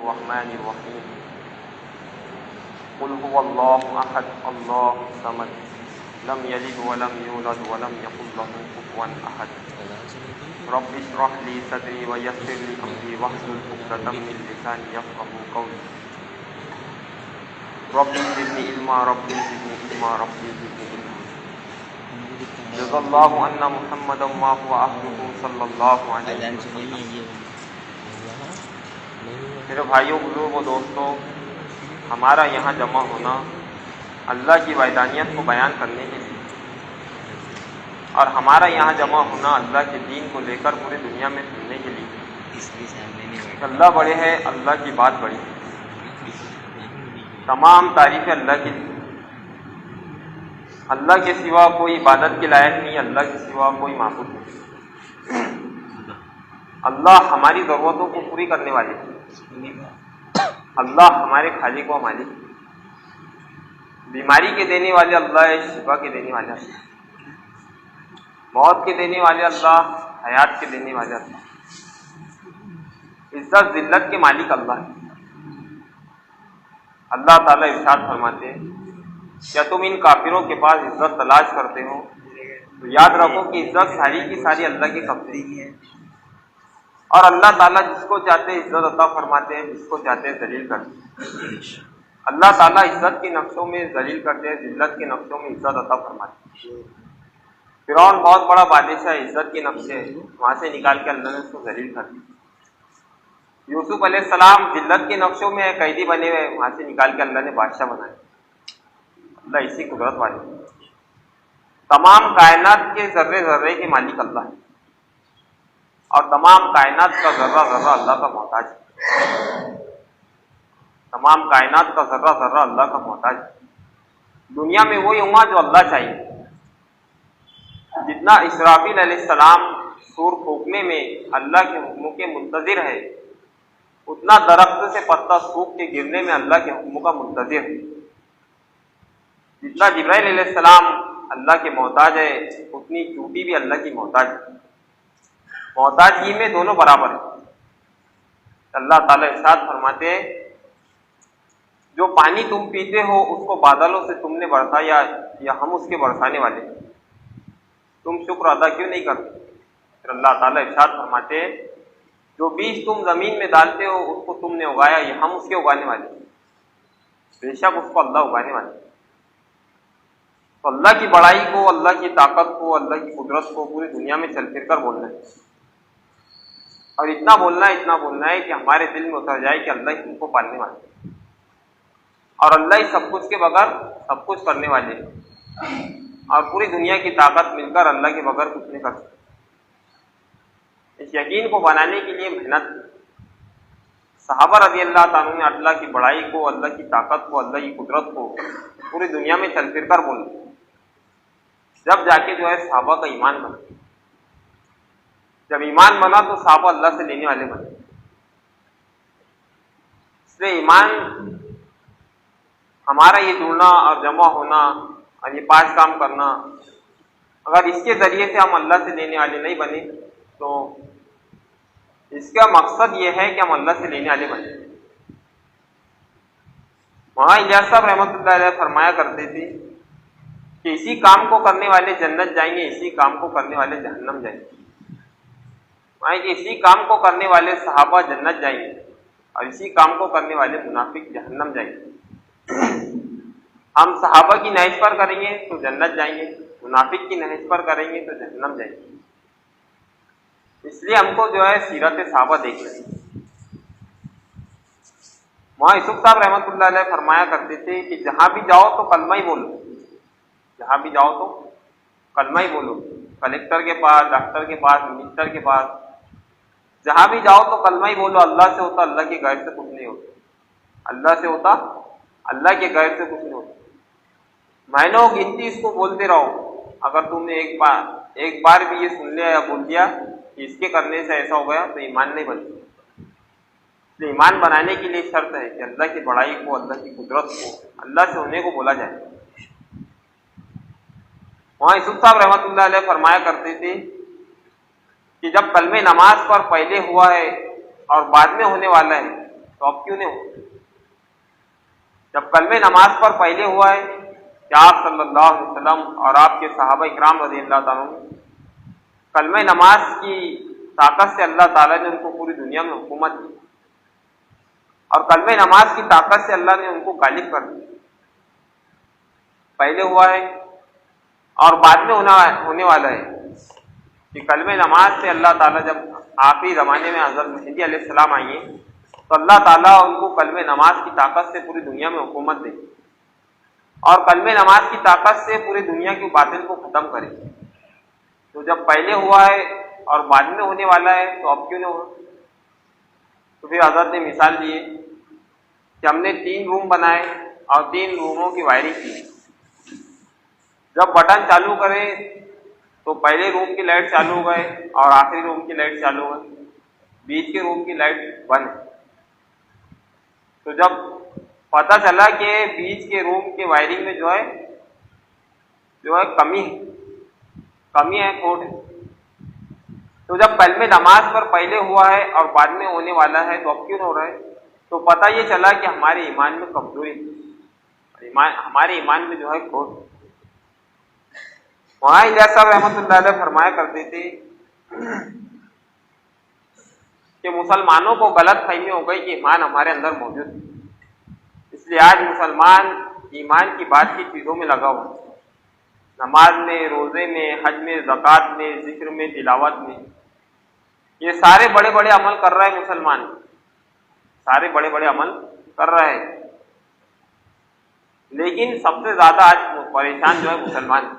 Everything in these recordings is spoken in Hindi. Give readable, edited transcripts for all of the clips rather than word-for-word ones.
रहमानिर रहीम। कुल हुवल्लाहु अहद अल्लाहु समद लम यलिद वलम यूलद वलम यकुल लहू कुफुवन अहद। रब्बि इश्रह ली सदरी व यस्सिर ली अमरी वहलुल उक़दतम मिन लिसानी यफ़क़हू क़ौली। Rabbi ज़िदनी इल्मा rabbi ज़िदनी इल्मा rabbi ज़िदनी इल्मा। जज़ल्लाहु अन्ना मुहम्मदन व हुवा अहलुहु सल्लल्लाहु अलैहि वसल्लम। मेरे भाइयों, बुजुर्गों, दोस्तों, हमारा यहाँ जमा होना अल्लाह की वहदानियत को बयान करने के लिए और हमारा यहाँ जमा होना अल्लाह के दीन को लेकर पूरी दुनिया में सुनने के लिए। अल्लाह बड़े है, अल्लाह की बात बड़ी है। तमाम तारीफ़ें अल्लाह की। अल्लाह के सिवा कोई इबादत के लायक नहीं, अल्लाह के सिवा कोई माबूद नहीं। अल्लाह हमारी ज़रूरतों को पूरी करने वाले हैं। अल्लाह हमारे खालिक व मालिक। बीमारी के देने वाले अल्लाह है, शिफा के देने वाले अल्लाह, मौत के देने वाले अल्लाह, हयात के देने वाले अल्लाह, इज्जत जिल्लत के मालिक अल्लाह है। अल्लाह ताला इरशाद फरमाते हैं, क्या तुम इन काफिरों के पास इज्जत तलाश करते हो तो याद रखो कि इज्जत सारी की सारी अल्लाह के कब्जे की है। और अल्लाह ताला जिसको चाहते हैं इज्जत अता फरमाते हैं, जिसको चाहते हैं जलील करते हैं। अल्लाह ताला इज्जत के नक्शों में जलील करते हैं, जिल्लत के नक्शों में इज्जत अता फरमाते हैं। फिरौन बहुत बड़ा बादशाह है, इज्जत के नक्शे वहां से निकाल के अल्लाह ने उसको जलील कर दिया। यूसुफ अलैहिस्सलाम जिल्लत के नक्शों में कैदी बने हुए, वहां से निकाल के अल्लाह ने बादशाह बनाया। अल्लाह इसी कुदरत वाले। तमाम कायनात के जर्रे जर्रे के मालिक अल्लाह है और तमाम कायनात का जर्रा जर्रा अल्लाह का मोहताज है। तमाम कायनात का जर्रा जर्रा अल्लाह का मोहताज है। दुनिया में वही होगा जो अल्लाह चाहिए। जितना इसराफील अलैहिस्सलाम सूर फूंकने में अल्लाह के हुक्मों के मुंतजिर है, उतना दरख्त से पत्ता सूख के गिरने में अल्लाह के हुक्मों का मुंतजिर है। जितना जिब्राइल अलैहिस्सलाम अल्लाह के मोहताज है, उतनी चूटी भी अल्लाह की मोहताज है। मोहताजगी में दोनों बराबर है। अल्लाह ताला इरशाद फरमाते हैं, जो पानी तुम पीते हो उसको बादलों से तुमने बरसाया या हम उसके बरसाने वाले हैं, तुम शुक्र अदा क्यों नहीं करते? फिर अल्लाह ताला इरशाद फरमाते हैं, जो बीज तुम जमीन में डालते हो उसको तुमने उगाया या हम उसके उगाने वाले हैं, बेशक उसको अल्लाह उगाने वाले हैं। तो अल्लाह की बड़ाई को, अल्लाह की ताकत को, अल्लाह की कुदरत को पूरी दुनिया में चल फिर कर बोलना है। और इतना बोलना है कि हमारे दिल में उतर जाए कि अल्लाह ही तुमको पालने वाले हैं और अल्लाह ही सब कुछ के बगैर सब कुछ करने वाले हैं और पूरी दुनिया की ताकत मिलकर अल्लाह के बगैर कुछ नहीं कर सकती। इस यकीन को बनाने के लिए मेहनत। सहाबा रज़ी अल्लाह ताला ने अल्लाह की बड़ाई को, अल्लाह की ताकत को, अल्लाह की कुदरत को पूरी दुनिया में चल फिर कर बोले, जब जाके जो है सहाबा का ईमान बना। जब ईमान बना तो सहाबा अल्लाह से लेने वाले बने। इसलिए ईमान, हमारा ये जुड़ना और जमा होना और ये 5 काम करना, अगर इसके जरिए से हम अल्लाह से लेने वाले नहीं बने तो इसका मकसद ये है कि हम अल्लाह से लेने वाले बने। वहां इलियास साहब रहमतुल्लाह अलैह फरमाया करते थे कि इसी काम को करने वाले जन्नत जाएंगे, इसी काम को करने वाले जहन्नम जाएंगे। वहां कि इसी काम को करने वाले सहाबा जन्नत जाएंगे और इसी काम को करने वाले मुनाफिक जहन्नम जाएंगे। हम सहाबा की नहज पर करेंगे तो जन्नत जाएंगे, मुनाफिक की नहज पर करेंगे तो जहन्नम जाएंगे। इसलिए हमको जो है सीरत सहाबा देखना है। वहां यूसुफ साहब रहमतुल्लाह अलैह फरमाया करते थे कि जहां भी जाओ तो कलमा ही बोलो, जहां भी जाओ तो कलमा ही बोलो। कलेक्टर के पास, डॉक्टर के पास, मिनिस्टर के पास, जहां भी जाओ तो कलमा ही बोलो। अल्लाह से होता अल्लाह के गैर से कुछ नहीं होता, अल्लाह से होता अल्लाह के गैर से कुछ नहीं होता। महीनों गिनती इसको बोलते रहो। अगर तुमने एक बार भी ये सुन लिया या बोल दिया कि इसके करने से ऐसा हो गया तो ईमान नहीं बनता। तो ईमान बनाने के लिए शर्त है कि अल्लाह की बड़ाई को, अल्लाह की कुदरत को, अल्लाह से होने को बोला जाए। वहां यूसुफ साहब रहमतुल्लाह अलैह फरमाया करते थे कि जब कलमे नमाज पर पहले हुआ है और बाद में होने वाला है तो अब क्यों नहीं हुआ? जब कलमे नमाज पर पहले हुआ है कि आप सल्लल्लाहु अलैहि वसल्लम और आपके सहाबा इकराम रज़ियल्लाहु ताला अन्हुम कलमे नमाज की ताकत से अल्लाह ताला ने उनको पूरी दुनिया में हुकूमत दी और कलमे नमाज की ताकत से अल्लाह ने उनको गालिब कर दिया। पहले हुआ है और बाद में होने वाला है कि कलमे नमाज से अल्लाह ताला जब आखिरी ज़माने में हज़रत मसीह अलैहिस्सलाम आएंगे तो अल्लाह ताला उनको कलमे नमाज की ताकत से पूरी दुनिया में हुकूमत देगी और कलमे नमाज की ताकत से पूरी दुनिया की बातिल को ख़त्म करेगी। तो जब पहले हुआ है और बाद में होने वाला है तो अब क्यों नहीं हुआ? तो फिर हज़रत ने मिसाल दिए कि हमने 3 रूम बनाए और 3 रूमों की वायरिंग की। जब बटन चालू करें तो पहले रूम की लाइट चालू हो गए और आखिरी रूम की लाइट चालू हो गई, बीच के रूम की लाइट बंद। तो जब पता चला कि बीच के रूम के वायरिंग में जो है कमी है, खोट है। तो जब कलमे नमाज पर पहले हुआ है और बाद में होने वाला है तो अब क्यों हो रहा है? तो पता ये चला कि हमारे ईमान में कमजोरी, हमारे ईमान में जो है खोट। वहाँ इलियास साहब रहमतुल्लाह अलैह फरमाया करते थे कि मुसलमानों को गलत फहमी हो गई कि ईमान हमारे अंदर मौजूद है, इसलिए आज मुसलमान ईमान की बात की चीज़ों में लगा हुआ है, नमाज में, रोज़े में, हज में, ज़कात में, जिक्र में, तिलावत में, ये सारे बड़े बड़े अमल कर रहा है मुसलमान, सारे बड़े बड़े अमल कर रहा है, लेकिन सबसे ज़्यादा आज परेशान जो है मुसलमान।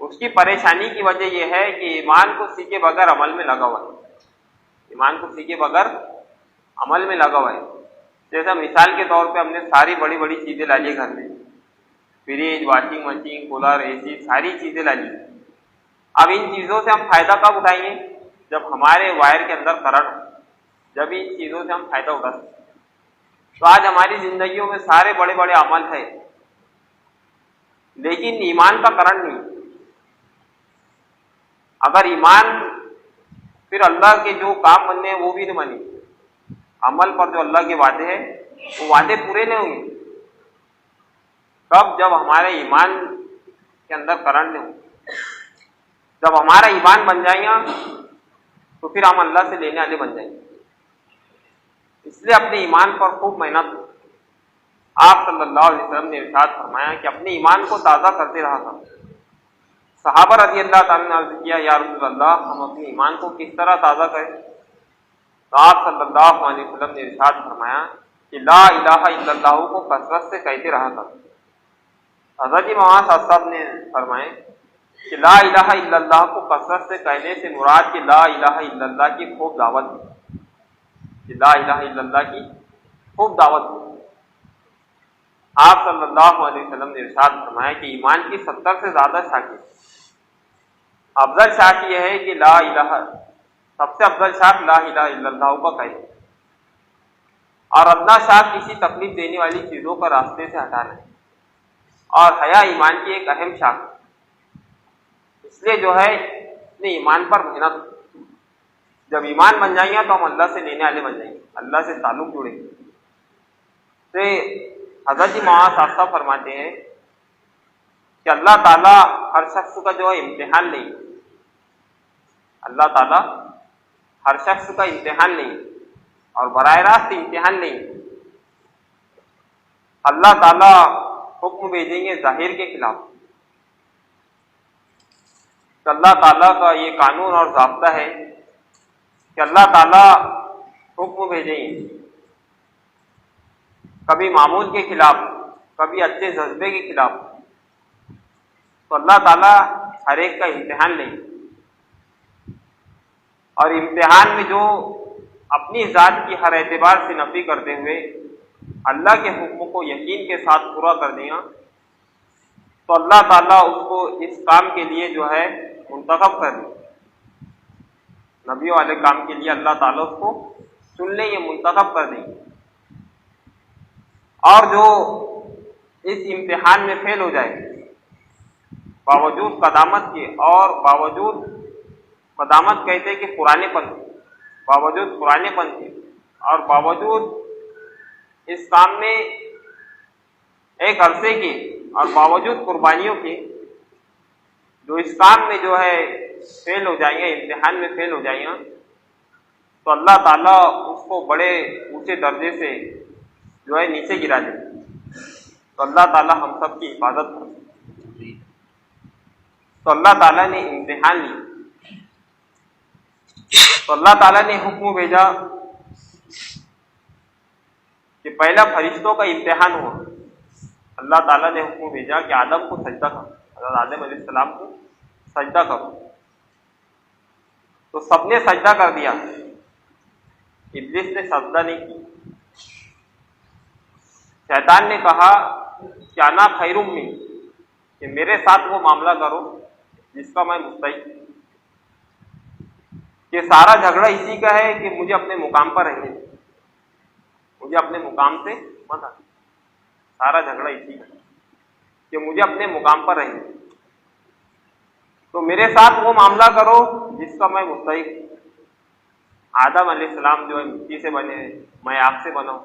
उसकी परेशानी की वजह यह है कि ईमान को सीखे बगैर अमल में लगा हुआ है, ईमान को सीखे बगैर अमल में लगा हुआ है। जैसा मिसाल के तौर पे हमने सारी बड़ी बड़ी चीज़ें ला ली घर में, fridge, washing machine, cooler, AC, सारी चीज़ें ला ली। अब इन चीज़ों से हम फायदा कब उठाएंगे? जब हमारे वायर के अंदर करंट हो, जब इन चीज़ों से हम फायदा उठा सकते। तो आज हमारी जिंदगियों में सारे बड़े बड़े अमल है, लेकिन ईमान का करंट नहीं। अगर ईमान फिर अल्लाह के जो काम बनने हैं वो भी नहीं बने, अमल पर जो अल्लाह के वादे हैं वो वादे पूरे नहीं होंगे। कब? जब हमारे ईमान के अंदर करंट नहीं हो। जब हमारा ईमान बन जाएगा तो फिर हम अल्लाह से लेने वाले बन जाएंगे। इसलिए अपने ईमान पर खूब मेहनत हो। आप सल्लल्लाहु अलैहि वसल्लम ने इरशाद फरमाया कि अपने ईमान को ताज़ा करते रहा करो। सहाबा रज़ियल्लाहु ताला ने अर्ज़ किया, या रसूल अल्लाह, हम अपने ईमान को किस तरह ताज़ा करें? तो आप सल्लल्लाहु अलैहि वसल्लम ने इरशाद फरमाया कि ला इलाहा इल्लल्लाह को कसरत से कहते रहा करो। हज़रत इमाम साहब ने फरमाए कि ला इलाहा इल्लल्लाह को कसरत से कहने से मुराद कि ला इलाहा इल्लल्लाह की खूब दावत, कि ला इलाहा इल्लल्लाह की खूब दावत। आप सल्लल्लाहु अलैहि वसल्लम ने इरशाद फरमाया कि ईमान की 70 से ज़्यादा शाखें, अफजल शाख यह है कि ला इलाहा, सबसे अफजल शाख ला इलाहा इल्लल्लाह का कहे, और अदना शाख किसी तकलीफ देने वाली चीज़ों का रास्ते से हटाना है, और हया ईमान की एक अहम शाख। इसलिए जो है अपने ईमान पर मेहनत, जब ईमान बन जाएंगे तो हम अल्लाह से लेने वाले बन जाएंगे, अल्लाह से ताल्लुक़ जुड़ेंगे। तो हज़रत इमाम साहब फरमाते हैं कि अल्लाह ताला हर शख्स का जो है इम्तिहान नहीं, अल्लाह ताला हर शख्स का इम्तिहान नहीं और बराह रास्त इम्तिहान नहीं। अल्लाह ताला हुक्म भेजेंगे जाहिर के खिलाफ। तो अल्लाह ताला का ये कानून और ज़ाब्ता है कि अल्लाह ताला हुक्म भेजेंगे कभी मामूल के खिलाफ, कभी अच्छे जज्बे के खिलाफ। तो अल्लाह ताला हर एक का इम्तिहान लेंगे, और इम्तिहान में जो अपनी ज़ात की हर एतबार से नफी करते हुए अल्लाह के हुक्म को यकीन के साथ पूरा कर देगा, तो अल्लाह ताला उसको इस काम के लिए जो है मुंतखब कर देगा। नबी वाले काम के लिए अल्लाह ताला उसको चुन लेंगे, मुंतखब कर देंगे। और जो इस इम्तिहान में फेल हो जाए बावजूद कदामत के, और बावजूद कदामत कहते हैं कि पुरानेपन, बावजूद पुरानेपन के और बावजूद इस काम में एक अरसे की और बावजूद कुर्बानियों की जो इस काम में जो है फेल हो जाएंगे, इम्तिहान में फेल हो जाएंगे, तो अल्लाह ताला उसको बड़े ऊंचे दर्जे से जो है नीचे गिरा दे। तो अल्लाह ताला हम सब की हिफाजत करे। तो अल्लाह ताला ने इम्तिहान ली, तो अल्लाह ताला ने हुक्म भेजा कि पहला फरिश्तों का इम्तिहान हुआ। अल्लाह ताला ने हुक्म भेजा कि आदम को सजदा करो, हज़रत आदम अलैहिस्सलाम को सजदा करो। तो सबने सजदा कर दिया, इब्लिस ने सजदा नहीं की। शैतान ने कहा कि अना खैरुम मिन, कि मेरे साथ वो मामला करो जिसका मैं मुस्तहिक, कि सारा झगड़ा इसी का है कि मुझे अपने मुकाम पर रहने दे, मुझे अपने मुकाम से मत हटाओ। सारा झगड़ा इसी का कि मुझे अपने मुकाम पर रहने दे, तो मेरे साथ वो मामला करो जिसका मैं मुस्तहिक। आदम अलैहिस्सलाम जो है मिट्टी से बने, मैं आग से बना हूं।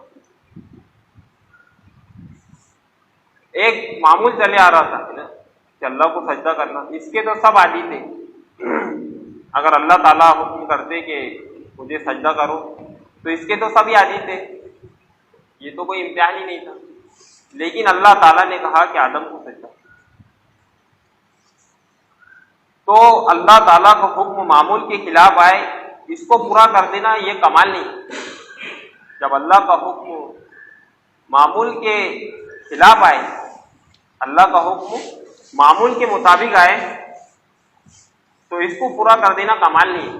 एक मामूल चले आ रहा था ना कि अल्लाह को सजदा करना, इसके तो सब आदी थे। अगर अल्लाह ताला हुक्म करते कि मुझे सजदा करो तो इसके तो सभी आदी थे, ये तो कोई इम्तिहान ही नहीं था। लेकिन अल्लाह ताला ने कहा कि आदम को सजदा, तो अल्लाह ताला का हुक्म मामूल के खिलाफ आए, इसको पूरा कर देना ये कमाल नहीं। जब अल्लाह का हुक्म मामूल के खिलाफ आए, अल्लाह का हुक्म मामूल के मुताबिक आए, तो इसको पूरा कर देना कमाल नहीं।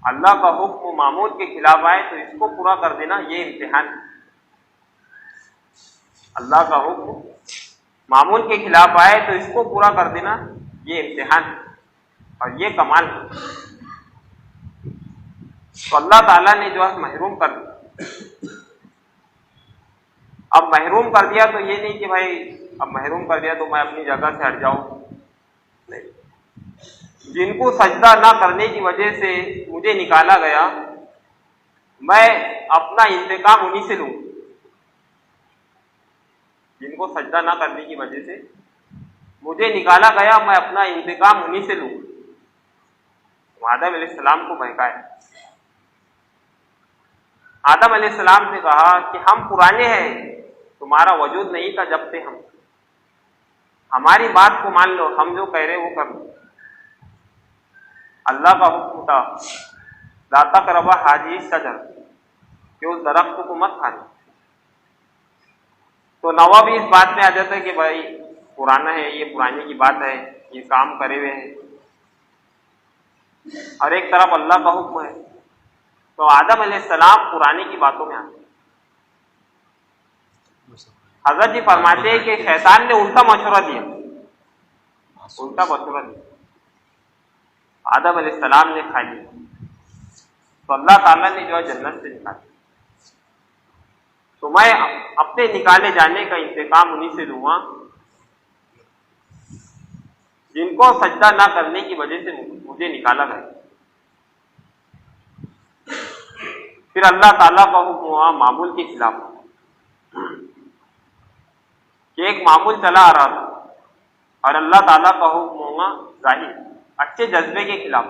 अल्लाह का हुक्म मामूल के खिलाफ आए तो इसको पूरा कर देना ये इम्तिहान। अल्लाह का हुक्म मामूल के खिलाफ आए तो इसको पूरा कर देना ये इम्तिहान और ये कमाल। तो अल्लाह ताला ने जो है महरूम कर दिया। अब महरूम कर दिया तो ये नहीं कि भाई अब महरूम कर दिया तो मैं अपनी जगह से हट जाऊं, नहीं। जिनको सजदा ना करने की वजह से मुझे निकाला गया, मैं अपना इंतकाम उन्हीं से लूं। जिनको सजदा ना करने की वजह से मुझे निकाला गया, मैं अपना इंतकाम उन्हीं से लूं। आदम अलैहिस्सलाम को बहकाया। आदम अलैहिस्सलाम ने कहा कि हम पुराने हैं, तुम्हारा वजूद नहीं था जब से हम, हमारी बात को मान लो, हम जो कह रहे वो कर लो। अल्लाह का हुक्म था ला तक़रबा हाज़िही शजर, कि उस दरख्त को मत खाना। तो नवा भी इस बात में आ जाता है कि भाई पुराना है, ये पुराने की बात है, ये काम करे हुए हैं, और एक तरफ अल्लाह का हुक्म है। तो आदम अलैहिस्सलाम पुराने की बातों में आते। हजरत जी फरमाते हैं कि शैतान ने उल्टा मशवरा दिया, उल्टा मशवरा दिया। आदम अलैहिस्सलाम ने खा लिया, तो अल्लाह ताला ने जो है जन्नत से निकाला। तो मैं अपने निकाले जाने का इंतकाम उन्हीं से लूंगा जिनको सजदा ना करने की वजह से मुझे निकाला गया। फिर अल्लाह ताला का हुक्म हुआ मामूल के खिलाफ, कि एक मामूल चला आ रहा था और अल्लाह ताला का हुक्म हुआ जाहिर अच्छे जज्बे के खिलाफ,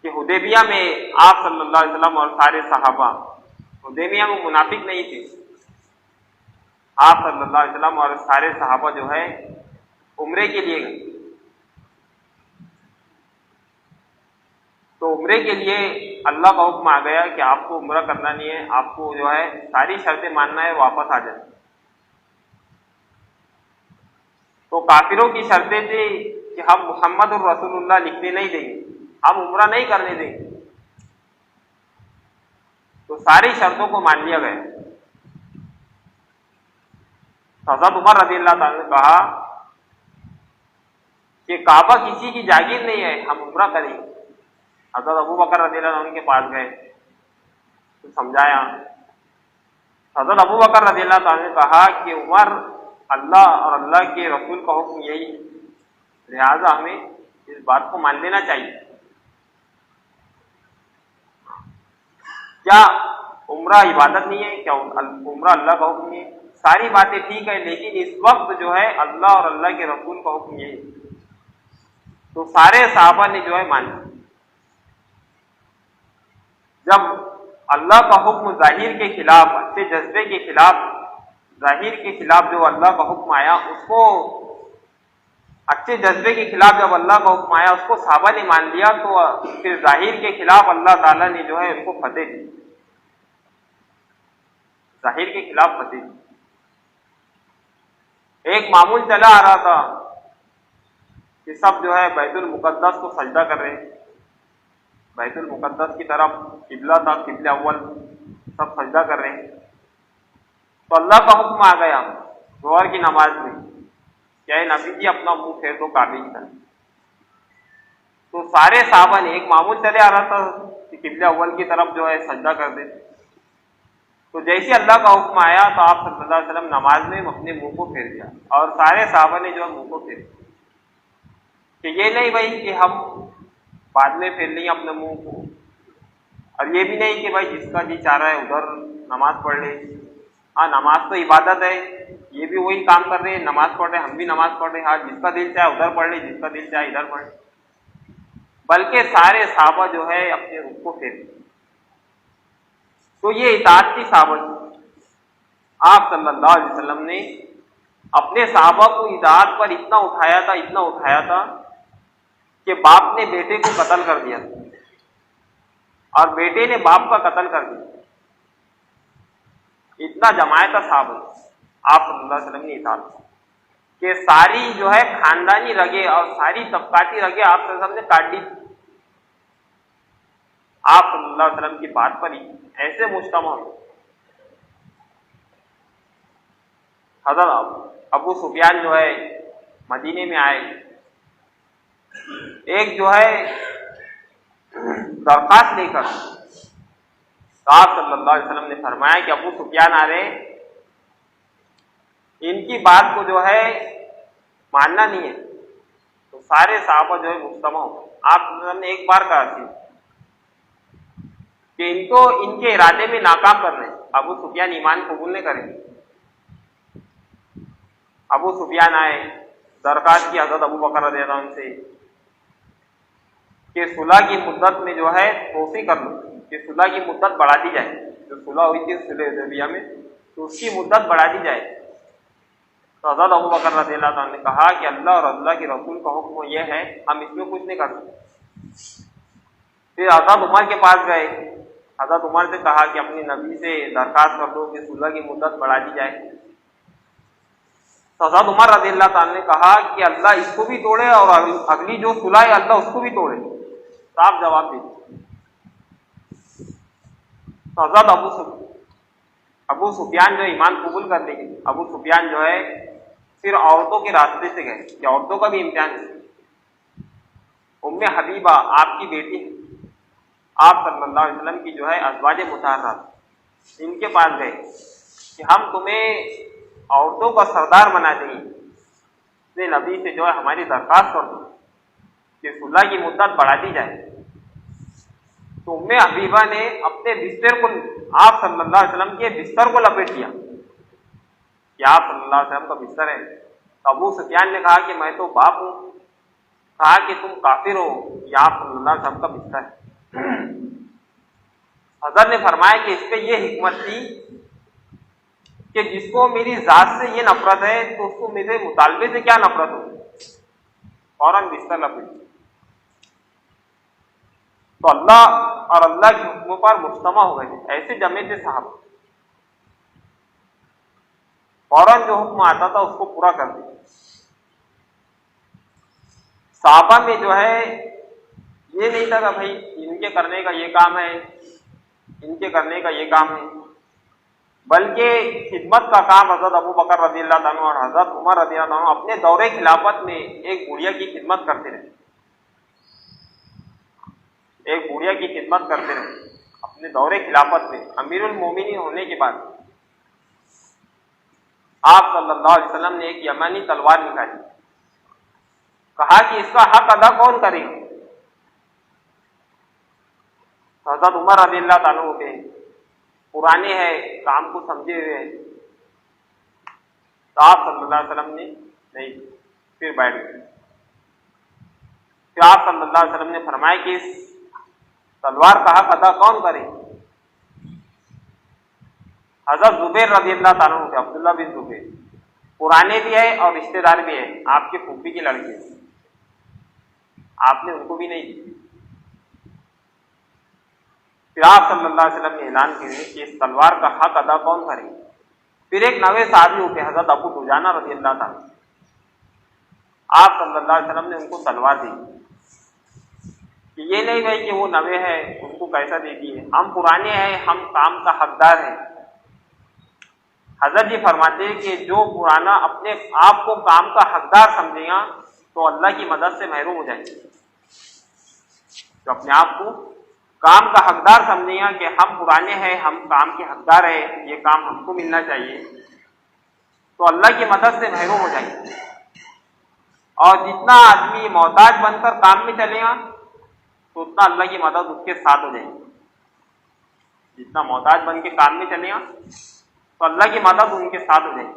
कि हुदैबिया में आप सल्लल्लाहु अलैहि वसल्लम और सारे सहाबा, हुदैबिया में मुनाफिक नहीं थे, आप सल्लल्लाहु अलैहि वसल्लम और सारे सहाबा जो है उम्रे के लिए गए। तो उम्रे के लिए अल्लाह का हुक्म आ गया कि आपको उम्रा करना नहीं है, आपको जो है सारी शर्तें मानना है, वापस आ जाए। तो काफिरों की शर्तें थी कि हम मुहम्मद और रसूलुल्लाह लिखने नहीं देंगे, हम उम्रा नहीं करने देंगे। तो सारी शर्तों को मान लिया गया। हज़रत उमर रज़ियल्लाहु अन्हु ने कहा कि काबा किसी की जागीर नहीं है, हम उम्रा करेंगे। हज़रत अबू बकर रज़ियल्लाहु अन्हु के पास गए तो समझाया। हज़रत अबू बकर रज़ियल्लाहु अन्हु ने कहा कि उमर, अल्लाह और अल्लाह के रसूल का हुक्म यही है, लिहाजा हमें इस बात को मान लेना चाहिए। क्या उम्रा इबादत नहीं है? क्या उम्रा अल्लाह का हुक्म नहीं है? सारी बातें ठीक है, लेकिन इस वक्त जो है अल्लाह और अल्लाह के रसूल का हुक्म यही है। तो सारे सहाबा ने जो है मान लिया। जब अल्लाह का हुक्म जाहिर के खिलाफ, अच्छे जज्बे के खिलाफ, जाहिर के खिलाफ जो अल्लाह का हुक्म आया उसको, अच्छे जज्बे के खिलाफ जब अल्लाह का हुक्म आया उसको सहाबा ने मान लिया, तो फिर जाहिर के खिलाफ अल्लाह ताला ने जो है उनको फतेह दी, जाहिर के खिलाफ फतेह दी। एक मामूल चला आ रहा था कि सब जो है बैतुल मुकद्दस को सजदा कर रहे हैं, बैतुल मुकद्दस की तरफ किबला था, किबला अव्वल, सब सजदा कर रहे हैं। तो अल्लाह का हुक्म आ गया जोहर की नमाज में, क्या नबी जी अपना मुंह फेर दो काबे की तरफ। तो सारे साहबा ने, एक मामूल चले आ रहा था कि किबला अव्वल की तरफ जो है सजदा कर दे। तो जैसे अल्लाह का हुक्म आया तो आप सल्लल्लाहु अलैहि वसल्लम नमाज में अपने मुंह को फेर दिया, और सारे साहबा ने जो है मुंह को फेर दिया, कि ये नहीं भाई कि हम बाद में फेर लें अपने मुंह को, और ये भी नहीं कि भाई जिसका जी चाह रहा है उधर नमाज पढ़ ले। हाँ, नमाज तो इबादत है, ये भी वही काम कर रहे हैं, नमाज पढ़ रहे हैं, हम भी नमाज पढ़ रहे हैं। हाँ, जिसका दिल चाहे उधर पढ़ ले, जिसका दिल चाहे इधर पढ़ ले, बल्कि सारे सहाबा जो है अपने रुख को फेर दिए। तो ये इताअत की साबित, आप सल्लल्लाहु अलैहि वसल्लम ने अपने सहाबा को इताअत पर इतना उठाया था, इतना उठाया था कि बाप ने बेटे को कत्ल कर दिया और बेटे ने बाप का कत्ल कर दिया। इतना जमाया था साहब आप सल्लल्लाहु अलैहि वसल्लम ने इताअत कि सारी जो है खानदानी रगे और सारी तबकाती रगे आप सल्लल्लाहु अलैहि वसल्लम ने काट दी। आप सल्लल्लाहु अलैहि वसल्लम की बात पर ही ऐसे मुज्तमा हो। हज़रत अबू सुफियान जो है मदीने में आए, एक जो है दरखास्त लेकर, तो आप सल्लल्लाहु अलैहि वसल्लम ने फरमाया कि अबू सुफियान आ रहे, इनकी बात को जो है मानना नहीं है। तो सारे सहाबा जो है मुज्तमा हो। आप सल्लल्लाहु अलैहि वसल्लम ने एक बार कहा कि इनको इनके इरादे में नाकाम कर रहे हैं, अबू सुफियान ईमान कबूल नहीं करेंगे। अबू सुफियान आए, दरखास्त की हज़रत अबू बकर रज़ियल्लाहु अन्हु से कि सुलह की मुद्दत में जो है तोसी कर लो, कि सुलह की मुद्दत बढ़ा दी जाए। जो सुलह हुई थी सुलह हुदैबिया में, तो उसकी मुद्दत बढ़ा दी जाए। तो हज़रत अबू बकर रज़ियल्लाहु अन्हु ने कहा कि अल्लाह और अल्लाह के रसूल का हुक्म यह है, हम इसमें कुछ नहीं कर सकते। फिर हज़रत उमर के पास गए, हज़रत उमर से कहा कि अपनी नबी से दरखास्त कर दो कि सुलह की मुद्दत बढ़ा दी जाए। तो हज़रत उमर रज़ियल्लाहु अन्हु ने कहा कि अल्लाह इसको भी तोड़े और अगली जो सुलह है अल्लाह उसको भी तोड़े। साफ जवाब दे। तो हज़रत अबू सुफियान जो ईमान कबूल कर लेंगे, अबू सुफियान जो है फिर औरतों के रास्ते से गए कि औरतों का भी इम्तिहान है। उम्मे हबीबा आपकी बेटी, आप सल्लल्लाहु अलैहि वसल्लम की जो है अज़वाज मुतहर्रा, इनके पास गए कि हम तुम्हें औरतों का सरदार बना देंगे, इसलिए नबी से जो है हमारी दरखास्त कर दो कि सुलह की मुद्दत बढ़ा दी जाए। तो उम्मे हबीबा ने अपने बिस्तर को, आप सल्लल्लाहु अलैहि वसल्लम के बिस्तर को लपेट लिया कि आप सल्लल्लाहु अलैहि वसल्लम का बिस्तर है। तो अबू सुफियान ने कहा कि मैं तो बाप हूं। कहा कि तुम काफिर हो, या आप सल्लल्लाहु अलैहि वसल्लम का बिस्तर है। हज़रत ने फरमाया कि इस पे ये हिकमत थी कि जिसको मेरी जात से ये नफरत है तो उसको मेरे मुतालबे से क्या नफरत हो। फौरन बिस्तर लपेट। तो अल्लाह और अल्लाह के हुक्मों पर मुज्तमा हो गए, ऐसे जमे थे साहब। फौरन जो हुक्म आता था उसको पूरा कर दिया। साहबा में जो है ये नहीं था कि भाई इनके करने का ये काम है, इनके करने का ये काम है, बल्कि खिदमत का काम हज़रत अबू बकर रज़ियल्लाहु अन्हु और हज़रत उमर रज़ियल्लाहु अन्हु अपने दौरे खिलाफत में एक बुढ़िया की खिदमत करते रहे, एक बुढ़िया की खिदमत करते रहे अपने दौरे खिलाफत में। अमीरुल मोमिनीन होने के बाद आप सल्लल्लाहु अलैहि वसल्लम ने एक यमनी तलवार निकाली, कहा कि इसका हक अदा कौन करेगा। हज़रत उमर रज़ियल्लाहु अन्हु के पुराने हैं, काम को समझे हुए हैं। तो आप सल्लल्लाहु अलैहि वसल्लम ने नहीं, फिर बैठ गए। फिर आप सल्लल्लाहु अलैहि वसल्लम ने फरमाया कि इस तलवार का हक अदा कौन करे? हजरत जुबैर रज़ियल्लाहु ताला अन्हु, अब्दुल्लाह बिन जुबैर, पुराने भी है और रिश्तेदार भी है, आपके फूफी के लड़के, आपने उनको भी नहीं दी। फिर आप सल्लल्लाहु अलैहि वसल्लम ने ऐलान किया कि इस तलवार का हक अदा कौन करे? फिर एक नवे साहबी उठे, हजरत अबू दुजाना रज़ियल्लाहु ताला, आप सल्लल्लाहु अलैहि वसल्लम ने उनको तलवार दी। कि ये नहीं भाई कि वो नवे हैं, उनको कैसा दे दिए, हम पुराने हैं, हम काम का हकदार हैं। हजरत जी फरमाते हैं कि जो पुराना अपने आप को काम का हकदार समझेगा तो अल्लाह की मदद से महरूम हो जाएंगे। तो अपने आप को काम का हकदार समझेगा कि हम पुराने हैं, हम काम के हकदार हैं, ये काम हमको मिलना चाहिए, तो अल्लाह की मदद से महरूम हो जाएंगे। और जितना आदमी मोहताज बनकर काम में चलेगा तो उतना अल्लाह की मदद उसके साथ हो जाएगी। जितना मोहताज बन के काम में चलेगा तो अल्लाह की मदद उनके साथ हो जाएगी।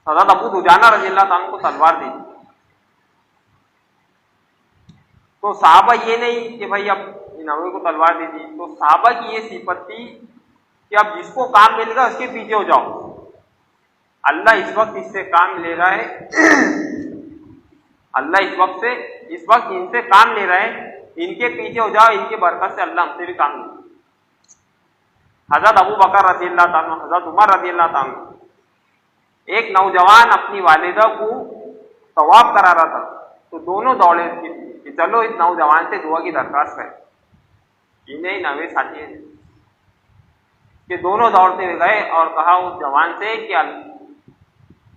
हज़रत अबू दुजाना रज़ियल्लाहु ताला को तलवार दी। तो साहबा ये नहीं कि भाई अब नवे को तलवार दे दी, तो साहबा की ये सिफत थी कि अब जिसको काम मिलेगा उसके पीछे हो जाओ। अल्लाह इस वक्त इससे काम ले रहा है, अल्लाह इस वक्त इनसे काम ले रहा है, इनके पीछे हो जाओ, इनके बरकत से अल्लाह हमसे भी काम ले। हजरत अबू बकर रज़ियल्लाहु ताला, हजरत उमर रज़ियल्लाहु ताला, एक नौजवान अपनी वालिदा को तवाफ करा रहा था, तो दोनों दौड़े कि चलो इस नौजवान से दुआ की दरखास्त करें। इन्हें नवे साथी है कि दोनों दौड़ते हुए गए और कहा उस जवान से कि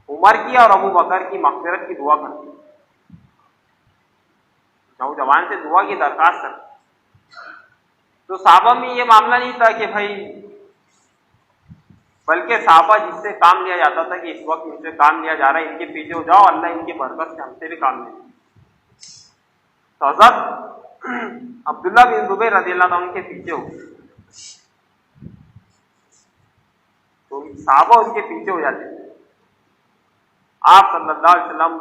उमर की और अबू बकर की मग़फ़िरत की दुआ कर। नौजवान से दुआ की दरखास्त कर। तो साहबा में ये मामला नहीं था कि भाई, बल्कि साहबा जिससे काम लिया जाता था कि इस वक्त इनसे काम लिया जा रहा है, इनके पीछे हो जाओ, अल्लाह इनके बरकत से हमसे भी काम ले। तो हज़रत अब्दुल्लाह बिन जुबैर रज़ियल्लाहु अन्हु के पीछे हो, तो साहबा उनके पीछे हो जाते थे। आप सल्लल्लाहु अलैहि वसल्लम,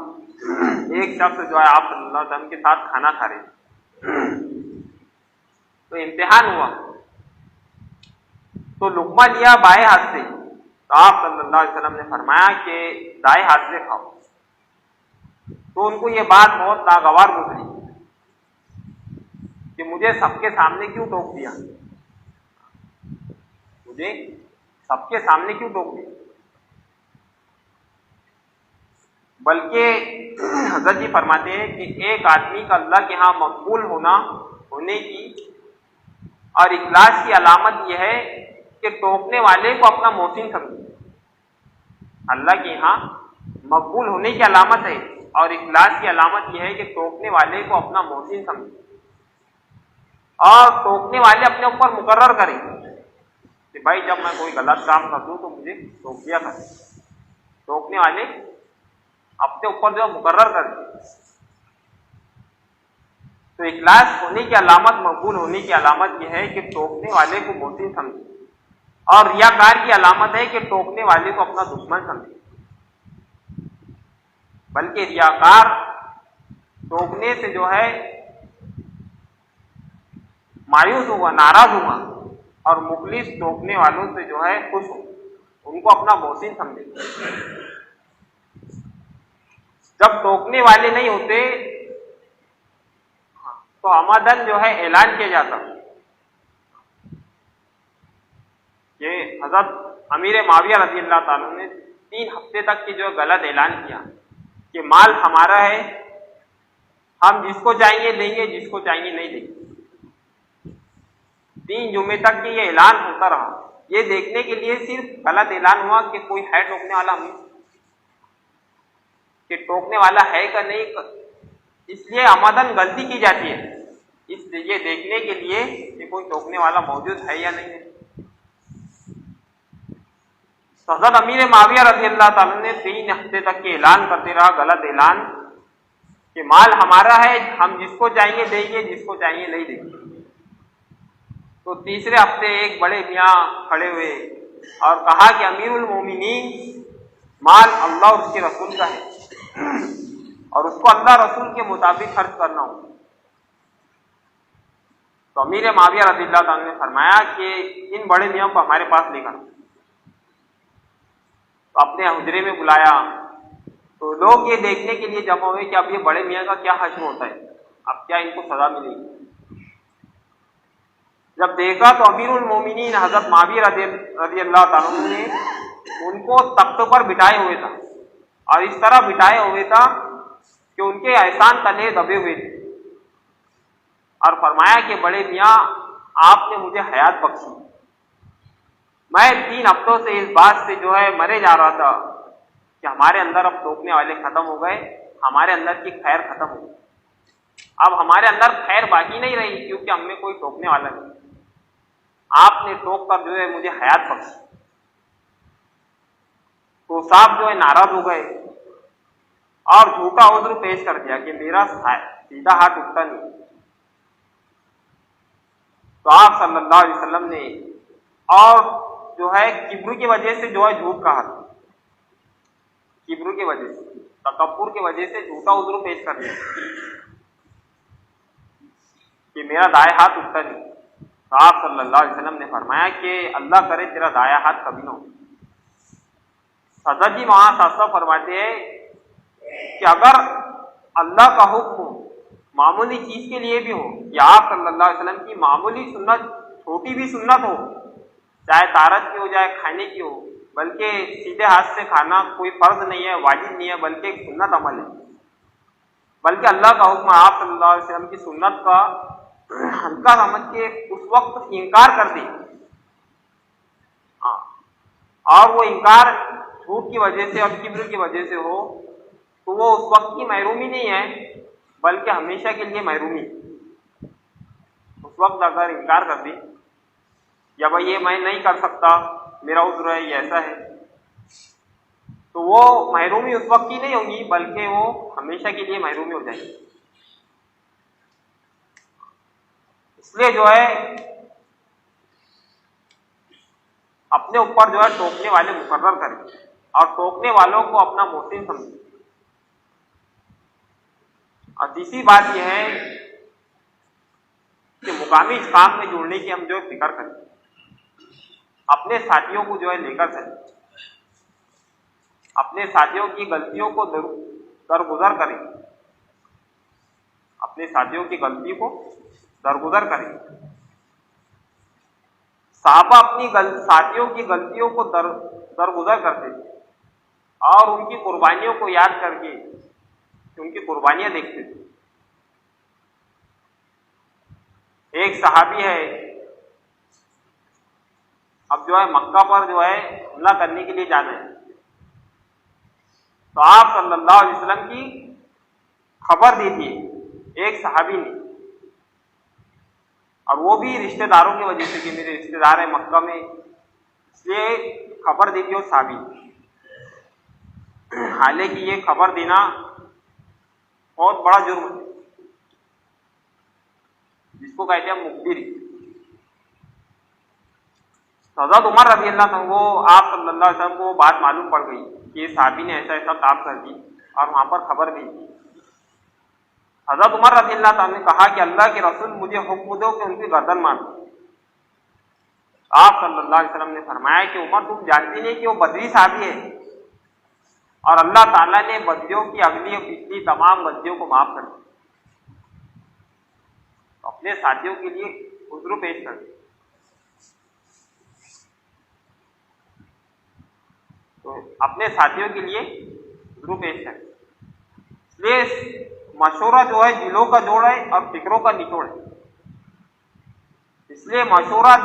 एक शख्स जो है आप सल्लल्लाहु अलैहि वसल्लम के साथ खाना खा रहे, तो इम्तिहान हुआ, तो लुक़मा लिया बाएं हाथ से, तो आप सल्लल्लाहु अलैहि वसल्लम ने फरमाया कि दाएं हाथ से खाओ। तो उनको ये बात बहुत नागवार गुजरी कि मुझे सबके सामने क्यों टोक दिया, मुझे सबके सामने क्यों टोक दिया। बल्कि हज़रत जी फरमाते हैं कि एक आदमी का अल्लाह के यहाँ मकबूल होने की और इखलास की अलामत यह है कि टोकने वाले को अपना मोहसिन समझे। अल्लाह के यहाँ मकबूल होने की अलामत है और इखलास की अलामत यह है कि टोकने वाले को अपना मोहसिन समझे और टोकने वाले अपने ऊपर मुकर्रर करें कि भाई जब मैं कोई गलत काम कर दूं तो मुझे टोक दिया कर। टोकने वाले अपने ऊपर जो मुकर्रर करें। तो इखलास होने की अलामत, मकबूल होने की अलामत यह है कि टोकने वाले को मोहसिन समझे, और रियाकार की अलामत है कि टोकने वाले को अपना दुश्मन समझे। बल्कि रियाकार टोकने से जो है मायूस हुआ, नाराज हुआ, और मुखलिस टोकने वालों से जो है खुश हो, उनको अपना मोहसिन समझे। जब टोकने वाले नहीं होते तो अमादन जो है ऐलान किया जाता। ये हजरत अमीर माविया रज़ियल्लाहु ताला ने 3 हफ्ते तक की जो गलत ऐलान किया कि माल हमारा है, हम जिसको चाहेंगे देंगे, जिसको चाहेंगे नहीं देंगे। 3 जुमे तक के ये ऐलान होता रहा। ये देखने के लिए सिर्फ गलत ऐलान हुआ कि कोई है टोकने वाला, हमें कि टोकने वाला है का नहीं, इसलिए अमादन गलती की जाती है, इसलिए देखने के लिए कि कोई टोकने वाला मौजूद है या नहीं है। हज़रत अमीर माविया रज़ियल्लाहु ताला ने 3 हफ्ते तक के ऐलान करते रहा, गलत ऐलान कि माल हमारा है, हम जिसको चाहिए देंगे, जिसको चाहिए नहीं देंगे। तो तीसरे हफ्ते एक बड़े मियाँ खड़े हुए और कहा कि अमीरुल मोमिनीन, माल अल्लाह और उसके रसूल का है और उसको अल्लाह रसूल के मुताबिक खर्च करना हो। तो अमीर माविया रज़ियल्लाहु ताला ने फरमाया कि इन बड़े मियाँ को हमारे पास लेकर, तो अपने हुजरे में बुलाया। तो लोग ये देखने के लिए जमा हुए कि अब ये बड़े मियाँ का क्या हश्र होता है, अब क्या इनको सजा मिलेगी। जब देखा तो अमीरुल मोमिनीन हजरत माविया रज़ियल्लाहु ताला ने उनको तख्त पर बिठाए हुए था और इस तरह बिठाए हुए था कि उनके एहसान तले दबे हुए थे और फरमाया कि बड़े मियाँ, आपने मुझे हयात बख्शी। मैं 3 हफ्तों से इस बात से जो है मरे जा रहा था कि हमारे अंदर अब टोकने वाले खत्म हो गए, हमारे अंदर की खैर खत्म हो गई, अब हमारे अंदर खैर बाकी नहीं रही क्योंकि हमें कोई टोकने वाला नहीं। आपने टोक कर जो है मुझे हयात बख्शी। तो साहब जो है नाराज हो गए और झूठा उज्र पेश कर दिया कि मेरा सीधा हाथ उठता नहीं। तो आप सल्लल्लाहु अलैहि वसल्लम ने और जो है किब्र की वजह से जो है झूठ कहा था, किब्र की वजह से, तकब्बुर की वजह से झूठा उज्र पेश कर दिया कि मेरा दाएं हाथ उठता नहीं। तो आप सल्लल्लाहु अलैहि वसल्लम ने फरमाया कि अल्लाह करे तेरा दाया हाथ कभी ना हो। हज़रत जी वहां साफ फरमाते हैं कि अगर अल्लाह का हुक्म मामूली चीज के लिए भी हो कि आप सल्लल्लाहु अलैहि वसल्लम की मामूली सुन्नत, छोटी भी सुन्नत हो, चाहे तारत की हो चाहे खाने की हो, बल्कि सीधे हाथ से खाना कोई फर्ज नहीं है, वाजिब नहीं है, बल्कि एक सुन्नत अमल है, बल्कि अल्लाह का हुक्म आप सल्लल्लाहु अलैहि वसल्लम की सुन्नत का हल्का समझ के उस वक्त इनकार कर दे, और वो इनकार झूठ की वजह से और किब्र की वजह से हो, तो वो उस वक्त की महरूमी नहीं है बल्कि हमेशा के लिए महरूमी। उस वक्त अगर इनकार कर दी या भाई ये मैं नहीं कर सकता, मेरा उज्र है, ये ऐसा है, तो वो महरूमी उस वक्त की नहीं होगी बल्कि वो हमेशा के लिए महरूमी हो जाएगी। इसलिए जो है अपने ऊपर जो है टोकने वाले मुकर्रर करें और टोकने वालों को अपना मोहसिन समझें। और तीसरी बात यह है कि मुकामी इस काम में जुड़ने की हम जो है फिक्र करें, अपने साथियों को जो है लेकर चलें, अपने साथियों की गलतियों को दरगुजर करें, अपने साथियों की गलती को दरगुजर करें। साहबा अपनी साथियों की गलतियों को दरगुजर करते थे और उनकी कुर्बानियों को याद करके उनकी कुर्बानियां देखते थे। एक सहाबी है, अब जो है मक्का पर जो है हमला करने के लिए जाना है, तो आप सल्लल्लाहु अलैहि वसल्लम की खबर दी थी एक सहाबी ने, और वो भी रिश्तेदारों की वजह से कि मेरे रिश्तेदार है मक्का में, इसलिए खबर दी थी उस सहाबी। हालांकि ये खबर देना बहुत बड़ा जुर्म है, जिसको कहते हैं मुखबिर। हज़रत उमर रज़ियल्लाहु अन्हु को आप सल्लल्लाहु अलैहि वसल्लम को बात मालूम पड़ गई कि ये साहबी ने ऐसा ऐसा काम कर दी और वहां पर खबर भेज दी। हज़रत उमर रज़ियल्लाहु अन्हु ने कहा कि अल्लाह के रसूल मुझे हुक्म दो कि उनकी गर्दन मार दो। आप सल्लल्लाहु अलैहि वसल्लम ने फरमाया कि उमर तुम जानती नहीं कि वो बदरी साहबी है और अल्लाह ताला ने बदियों की अगली और पिछली तमाम गलतियों को माफ कर दिया। तो अपने साथियों के लिए उज़्र पेश कर दिया। तो अपने साथियों के लिए उज़्र पेश कर, इसलिए मशवरा जो है दिलों का जोड़ है और फिक्रों का निचोड़ है। इसलिए मशवरा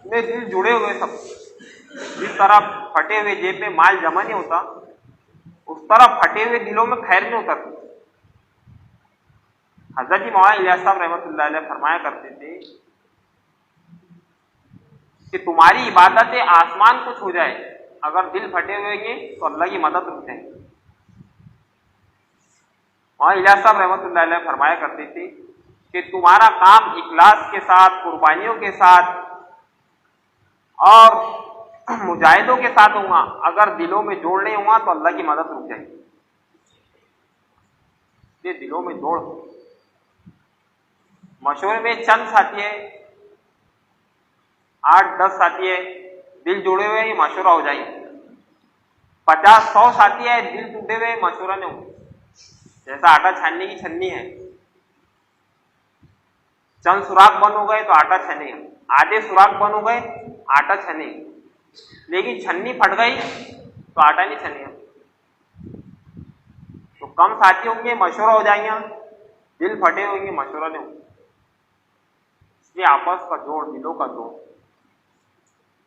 में दिल जुड़े हुए सब, जिस तरह फटे हुए जेब में माल जमा नहीं होता, उस तरह फटे हुए दिलों में खैर नहीं उतरती। हज़रत जी मौलाना इलियास साहब रहमतुल्लाह अलैह फरमाया करते थे कि तुम्हारी इबादतें आसमान को छू जाए, अगर दिल फटे हुए तो अल्लाह की मदद रुक जाएगी। मौलाना इलियास साहब रहमतुल्लाह अलैह फरमाया करते थे कि तुम्हारा काम इखलास के साथ, कुर्बानियों के साथ और मुजाहिदों के साथ होगा। अगर दिलों में जोड़ नहीं होगा तो अल्लाह की मदद रुक जाएगी। ये दिलों में जोड़, मशवरे में चंद साथी है, 8-10 साथी है, दिल जुड़े हुए ये मशवरा हो जाएंगे। 50-100 साथी है, दिल टूटे हुए मशवरा नहीं हो। जैसा आटा छानने की छन्नी है, चंद सुराख बंद हो गए तो आटा छनेगा, आधे सुराख बंद हो गए आटा छनेगा, लेकिन छन्नी फट गई तो आटा नहीं छनेगा। तो कम साथी होंगे मशवरा हो जाएंगे, दिल फटे होंगे मशवरा नहीं होंगे। इसलिए आपस का जोड़, दिलों का जोड़,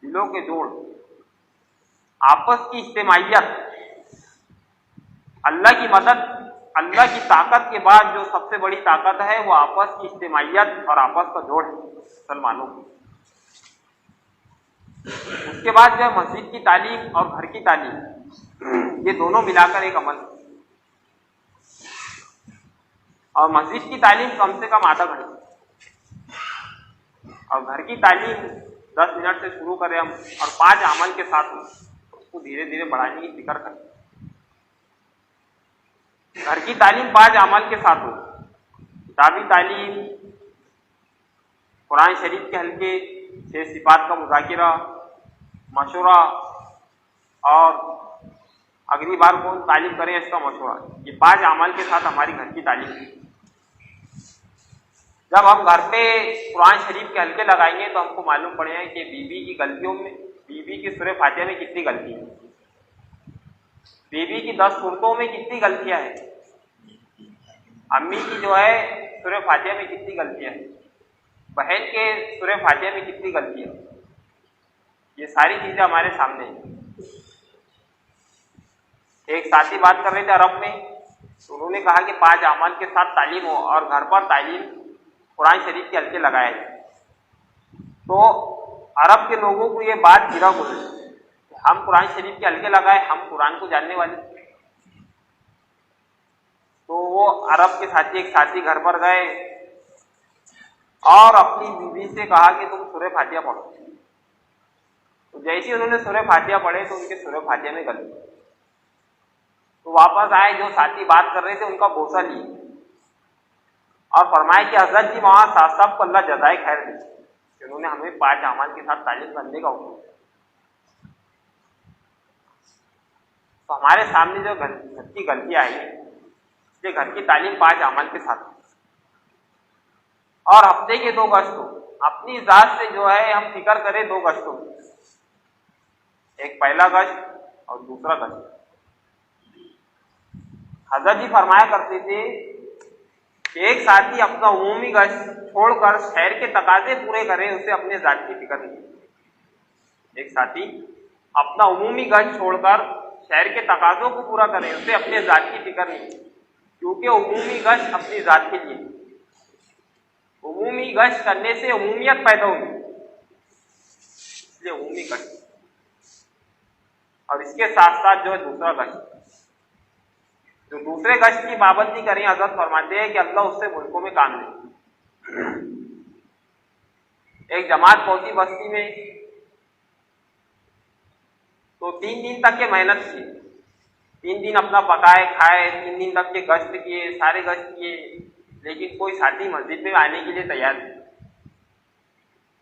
दिलों के जोड़, आपस की इज्तिमाइयत, अल्लाह की मदद, अल्लाह की ताकत के बाद जो सबसे बड़ी ताकत है वो आपस की इज्तिमाइयत और आपस का जोड़ है मुसलमानों की। उसके बाद जो है मस्जिद की तालीम और घर की तालीम, ये दोनों मिलाकर एक अमल है। और मस्जिद की तालीम कम से कम आधा घंटा और घर की तालीम 10 मिनट से शुरू करें हम और 5 अमल के साथ उसको धीरे धीरे बढ़ाने की फिक्र करें। घर की तालीम 5 अमल के साथ हो, किताबी तालीम, कुरान शरीफ के हल्के, 6 सिफात का मुज़ाकिरा, मशवरा और अगली बार कौन तालीम करें इसका मशवरा, ये 5 अमल के साथ हमारी घर की तालीम। जब हम घर पे कुरान शरीफ के हल्के लगाएंगे तो हमको मालूम पड़ेगा कि बीबी की गलतियों में, बीबी की सूरह फातिहा में कितनी गलती है, बीबी की 10 सूरतों में कितनी गलतियां हैं, अम्मी की जो है सूरह फातिहा में कितनी गलतियां हैं, बहन के सूरह फातिहा में कितनी गलतियां, ये सारी चीजें हमारे सामने हैं। एक साथी बात कर रहे थे अरब में, तो उन्होंने कहा कि 5 अमल के साथ तालीम हो और घर पर तालीम कुरान शरीफ के हल्के लगाए जाए। तो अरब के लोगों को ये बात गिरा गुजरी, हम कुरान शरीफ के हल्के लगाए, हम कुरान को जानने वाले। तो वो अरब के साथी, एक साथी घर पर गए और अपनी बीवी से कहा कि तुम सूरह फातिहा पढ़ो। तो जैसे ही उन्होंने सूरह फातिहा पढ़े तो उनके सूरह फातिहा में गलती, तो वापस आए, जो साथी बात कर रहे थे उनका बोसा लिए और फरमाए कि हजरत जी वहां साथ साहब को अल्लाह जज़ाए खैर दे, उन्होंने हमें 5 अमाल के साथ तालीम करने का हुक्म। तो हमारे सामने जो घर की गलतियां आई, इसलिए घर की तालीम 5 अमाल के साथ और हफ्ते के 2 गश्तों, अपनी जात से जो है हम फिक्र करें 2 गश्तों, एक पहला गश्त और दूसरा गश्त। हजरत जी फरमाया करते थे कि एक साथी अपना उमूमी गश्त छोड़कर शहर के तकाजे पूरे करे, उसे अपने जात की फिक्र नहीं। एक साथी अपना उमूमी गश्त छोड़कर शहर के तकाजों को पूरा करे, उसे अपने जात की फिक्र नहीं, क्योंकि उमूमी गश्त अपनी जात के लिए, उमूमी गश्त करने से उमूमियत पैदा होगी, इसलिए उमूमी गश्त। और इसके साथ साथ जो है दूसरा गश्त, जो दूसरे गश्त की पाबंदी करें, हजरत फरमाते हैं कि अल्लाह उससे मुल्कों में काम नहीं। एक जमात पहुंची बस्ती में, तो 3 दिन तक के मेहनत की, 3 दिन अपना पकाए खाए, 3 दिन तक के गश्त किए, सारे गश्त किए, लेकिन कोई साथी मस्जिद में आने के लिए तैयार नहीं।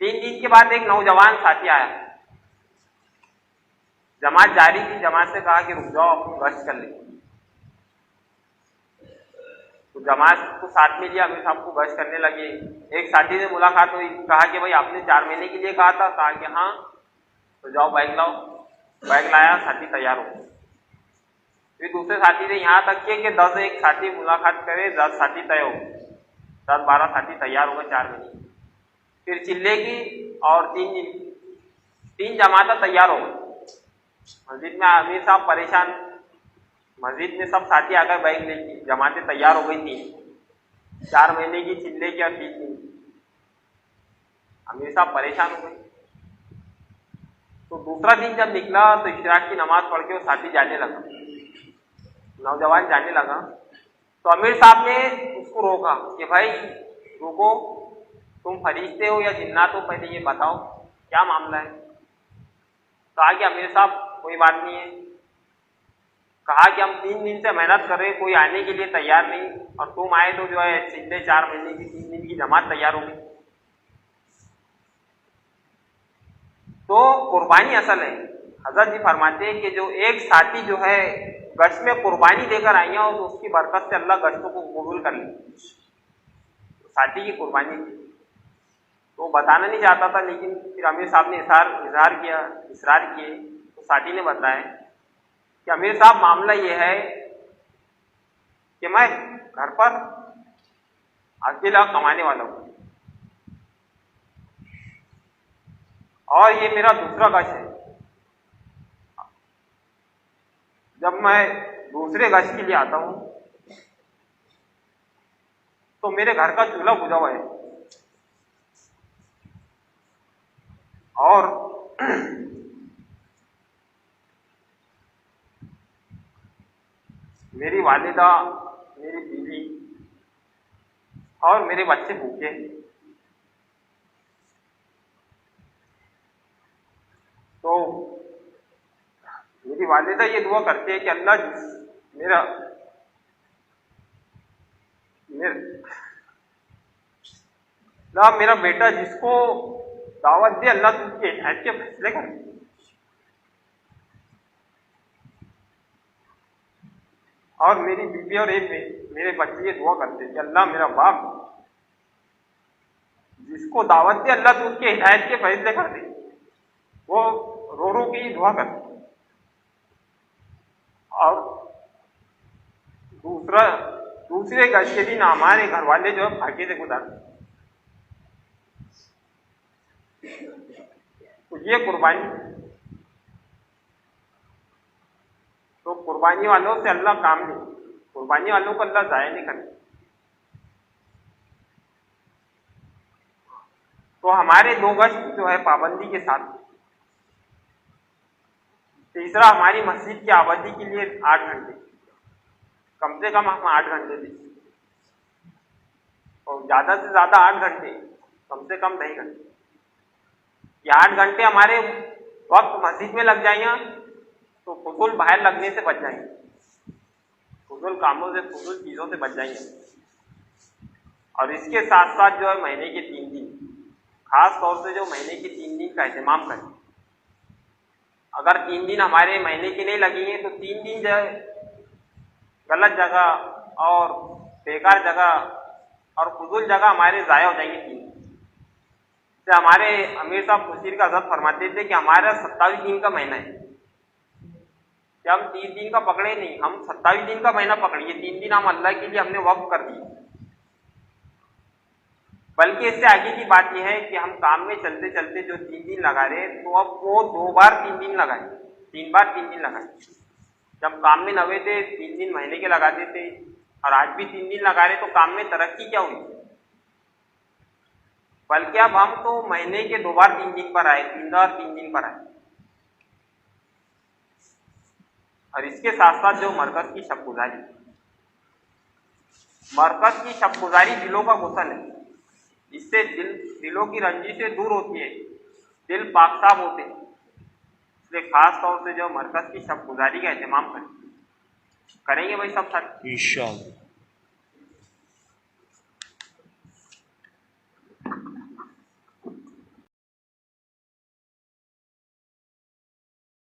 3 दिन के बाद एक नौजवान साथी आया, जमात जारी थी, जमात से कहा कि रुक जाओ, अपनी गश्त कर लेंगे। तो जमात को साथ में लिया, अमीर साहब को गश्त करने लगे। एक साथी से मुलाकात हुई, कहा कि भाई आपने 4 महीने के लिए कहा था, कहा कि हाँ, तो जाओ बैग लाओ। बैग लाया, साथी तैयार हो। फिर दूसरे साथी ने यहाँ तक किए कि 10 एक साथी मुलाकात करे, 10 साथी तय हो, 10-12 साथी तैयार हो गए 4 महीने। फिर चिल्ले की और 3 जमातें तैयार हो गई। मस्जिद में अमीर साहब परेशान, मस्जिद में सब साथी आ गए बैग लेके, जमातें तैयार हो गई 3, 4 महीने की चिल्ले की और 3 दिन। अमीर साहब परेशान हो गए। तो दूसरा दिन जब निकला तो इशराक की नमाज पढ़ के वो साथी जाने लगा, नौजवान जाने लगा। तो अमीर साहब ने उसको रोका कि भाई रुको, तुम फरिश्ते हो या जिन्नात हो, पहले ये बताओ क्या मामला है। कहा कि अमीर साहब कोई बात नहीं है। कहा कि हम 3 दिन से मेहनत कर रहे, कोई आने के लिए तैयार नहीं, और तुम आए तो जो है सीधे 4 महीने की 3 दिन की जमात तैयार हो गई। तो कुर्बानी असल है। हजरत जी फरमाते हैं कि जो एक साथी जो है गश्त में कुर्बानी देकर आई है, तो उसकी बरकत से अल्लाह गश्तों को कबूल कर ले। साथी की कुर्बानी की तो बताना नहीं चाहता था, लेकिन फिर अमीर साहब ने इसरार किए, तो साथी ने बताया कि अमीर साहब मामला ये है कि मैं घर पर अकेला कमाने वाला हूँ, और ये मेरा दूसरा गश्त है। जब मैं दूसरे गश्त के लिए आता हूँ तो मेरे घर का चूल्हा बुझा हुआ है, और मेरी वालिदा, मेरी बीवी और मेरे बच्चे भूखे हैं। तो मेरी वालिदा ये दुआ करती है कि अल्लाह मेरा मेरा बेटा जिसको दावत दे, अल्लाह तुझके हिदायत के फैसले कर। और मेरी बीवी और मेरे बच्चे ये दुआ करते हैं कि अल्लाह मेरा बाप जिसको दावत दे, अल्लाह तुझके हिदायत के फैसले कर दे। वो रो रो के ही दुआ करते। और दूसरे गश्त के दिन हमारे घर वाले जो है फाके से गुजारते। तो ये कुर्बानी, तो कुर्बानी वालों से अल्लाह काम ले, कुर्बानी वालों को अल्लाह जाया नहीं करता। तो हमारे 2 गश्त जो है पाबंदी के साथ। तीसरा, हमारी मस्जिद की आबादी के लिए 8 घंटे, कम से कम हम 8 घंटे दें, और ज्यादा से ज्यादा 8 घंटे, कम से कम 2 घंटे। ये 8 घंटे हमारे वक्त मस्जिद में लग जाएंगे तो फजूल बाहर लगने से बच जाएंगे, फजूल कामों से, फजूल चीजों से बच जाएंगे। और इसके साथ साथ जो है महीने के 3 दिन, खास तौर से जो महीने के 3 दिन का एहतमाम करें। अगर 3 दिन हमारे महीने की नहीं लगेंगे तो 3 दिन जो है गलत जगह और बेकार जगह और फजूल जगह हमारे ज़ाया हो जाएंगे। 3 दिन से हमारे अमीर साहब मुशीर का हज़रत फरमाते थे कि हमारा 27 दिन का महीना है, कि हम 30 दिन का पकड़े नहीं, हम 27 दिन का महीना पकड़िए। 3 दिन हम अल्लाह के लिए हमने वक्फ कर दिए। बल्कि इससे आगे की बात यह है कि हम काम में चलते चलते जो 3 दिन लगा रहे हैं, तो अब वो 2 बार 3 दिन लगाए, 3 बार 3 दिन लगाए। जब काम में नवे थे 3 दिन महीने के लगाते थे, और आज भी 3 दिन लगा रहे, तो काम में तरक्की क्या हुई? बल्कि अब हम तो महीने के 2 बार 3 दिन पर आए, 3 बार 3 दिन पर आए। और इसके साथ साथ जो मरकज की शबगुजारी, मरकज की शबगुजारी दिलों का गुस्ल है, इससे दिलों की रंजिशें दूर होती है, दिल पाक साफ होते हैं। इसलिए खास तौर से जो मरकज की शबगुजारी का एहतमाम करेंगे भाई सब साथ इंशाअल्लाह।